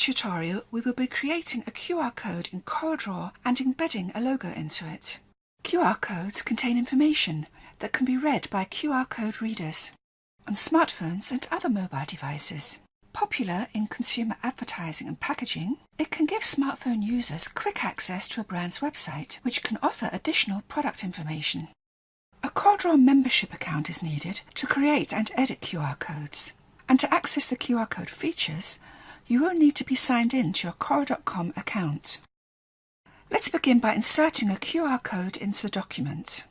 tutorial, we will be creating a QR code in CorelDRAW and embedding a logo into it. QR codes contain information that can be read by QR code readers on smartphones and other mobile devices. Popular in consumer advertising and packaging, it can give smartphone users quick access to a brand's website, which can offer additional product information. A CorelDRAW membership account is needed to create and edit QR codes. And to access the QR code features, you will need to be signed in to your Corel.com account. Let's begin by inserting a QR code into the document.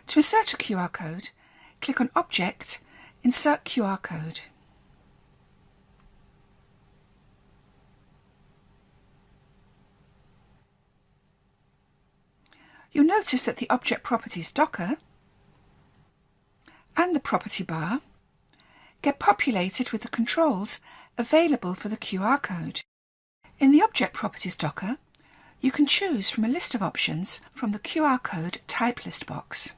To insert a QR code, click on Object, Insert QR Code. You'll notice that the Object Properties Docker and the Property bar get populated with the controls available for the QR code. In the Object Properties Docker, you can choose from a list of options from the QR code type list box.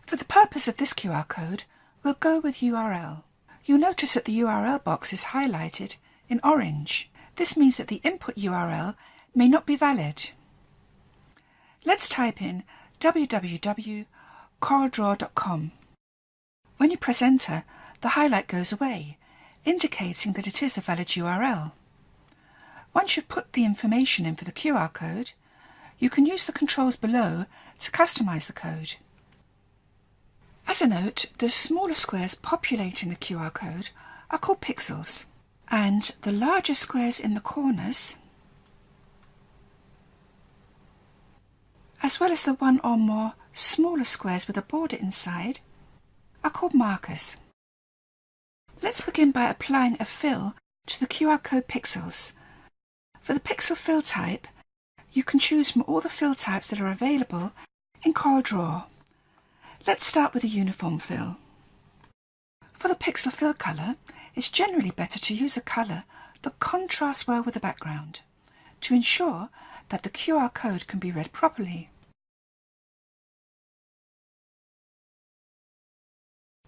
For the purpose of this QR code, we'll go with URL. You'll notice that the URL box is highlighted in orange. This means that the input URL may not be valid. Let's type in www.coreldraw.com. When you press Enter, the highlight goes away, indicating that it is a valid URL. Once you've put the information in for the QR code, you can use the controls below to customize the code. As a note, the smaller squares populating the QR code are called pixels, and the larger squares in the corners, as well as the one or more smaller squares with a border inside, are called markers. Let's begin by applying a fill to the QR code pixels. For the pixel fill type, you can choose from all the fill types that are available in CorelDRAW. Let's start with a uniform fill. For the pixel fill colour, it's generally better to use a colour that contrasts well with the background to ensure that the QR code can be read properly.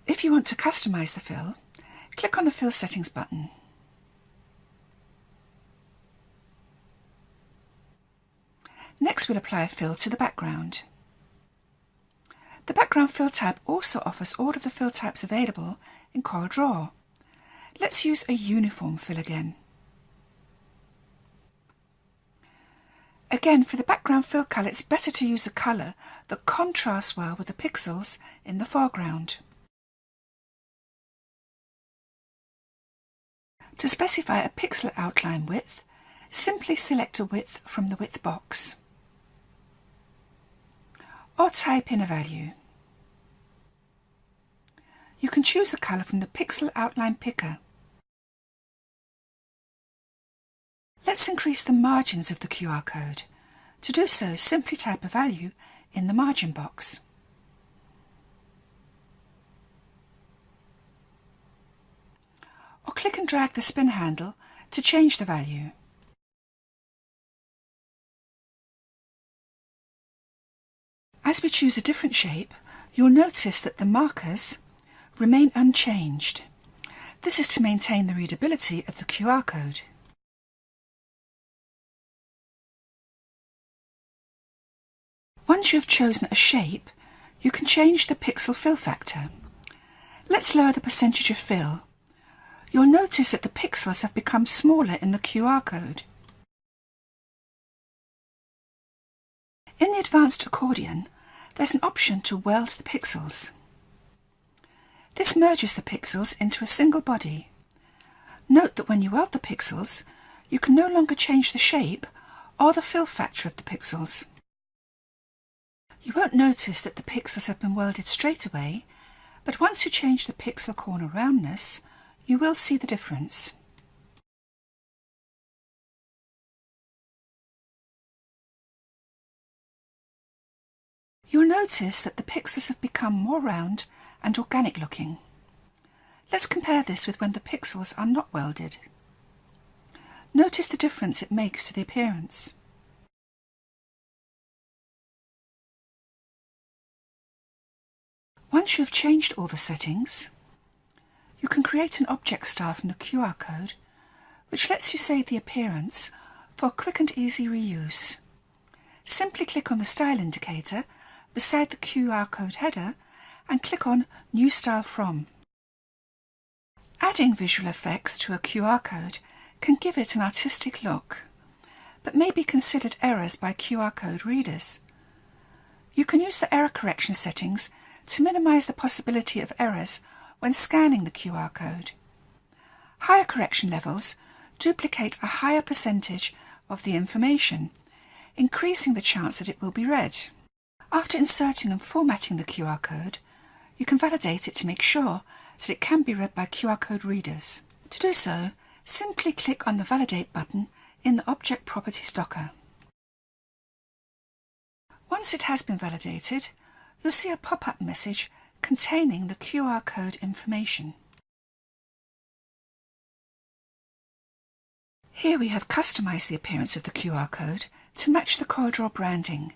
If you want to customize the fill, click on the Fill Settings button. Next, we'll apply a fill to the background. The background fill type also offers all of the fill types available in CorelDRAW. Let's use a uniform fill again. Again, for the background fill colour, it's better to use a colour that contrasts well with the pixels in the foreground. To specify a pixel outline width, simply select a width from the width box, or type in a value. You can choose a colour from the pixel outline picker. Let's increase the margins of the QR code. To do so, simply type a value in the margin box. Or click and drag the spin handle to change the value. As we choose a different shape, you'll notice that the markers remain unchanged. This is to maintain the readability of the QR code. Once you have chosen a shape, you can change the pixel fill factor. Let's lower the percentage of fill. You'll notice that the pixels have become smaller in the QR code. In the advanced accordion, there's an option to weld the pixels. This merges the pixels into a single body. Note that when you weld the pixels, you can no longer change the shape or the fill factor of the pixels. You won't notice that the pixels have been welded straight away, but once you change the pixel corner roundness, you will see the difference. You'll notice that the pixels have become more round and organic looking. Let's compare this with when the pixels are not welded. Notice the difference it makes to the appearance. Once you have changed all the settings, you can create an object style from the QR code which lets you save the appearance for quick and easy reuse. Simply click on the style indicator beside the QR code header and click on New Style From. Adding visual effects to a QR code can give it an artistic look, but may be considered errors by QR code readers. You can use the error correction settings to minimize the possibility of errors when scanning the QR code. Higher correction levels duplicate a higher percentage of the information, increasing the chance that it will be read. After inserting and formatting the QR code, you can validate it to make sure that it can be read by QR code readers. To do so, simply click on the Validate button in the Object Properties docker. Once it has been validated, you'll see a pop-up message containing the QR code information. Here we have customized the appearance of the QR code to match the CorelDRAW branding,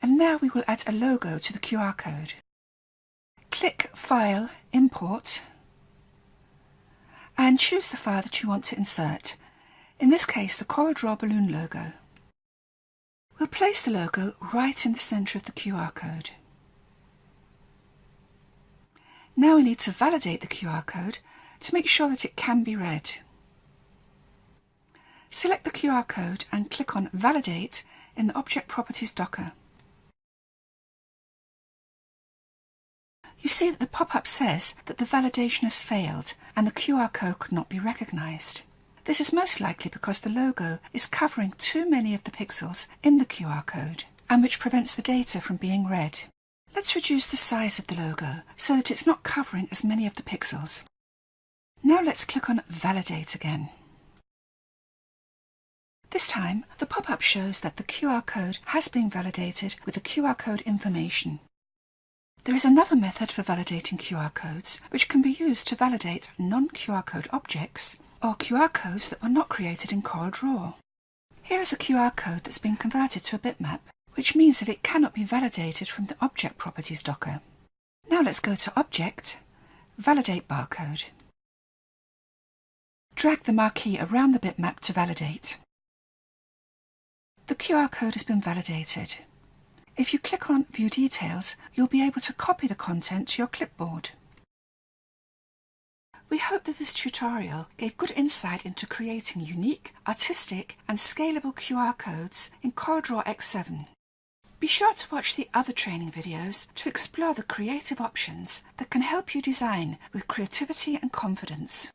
and now we will add a logo to the QR code. Click File, Import, and choose the file that you want to insert, in this case the CorelDRAW balloon logo. We'll place the logo right in the centre of the QR code. Now we need to validate the QR code to make sure that it can be read. Select the QR code and click on Validate in the Object Properties docker. You see that the pop-up says that the validation has failed and the QR code could not be recognised. This is most likely because the logo is covering too many of the pixels in the QR code, and which prevents the data from being read. Let's reduce the size of the logo so that it's not covering as many of the pixels. Now let's click on Validate again. This time, the pop-up shows that the QR code has been validated with the QR code information. There is another method for validating QR codes which can be used to validate non-QR code objects or QR codes that were not created in CorelDRAW. Here is a QR code that's been converted to a bitmap, which means that it cannot be validated from the Object Properties docker. Now let's go to Object, Validate Barcode. Drag the marquee around the bitmap to validate. The QR code has been validated. If you click on View Details, you'll be able to copy the content to your clipboard. We hope that this tutorial gave good insight into creating unique, artistic and scalable QR codes in CorelDRAW X7. Be sure to watch the other training videos to explore the creative options that can help you design with creativity and confidence.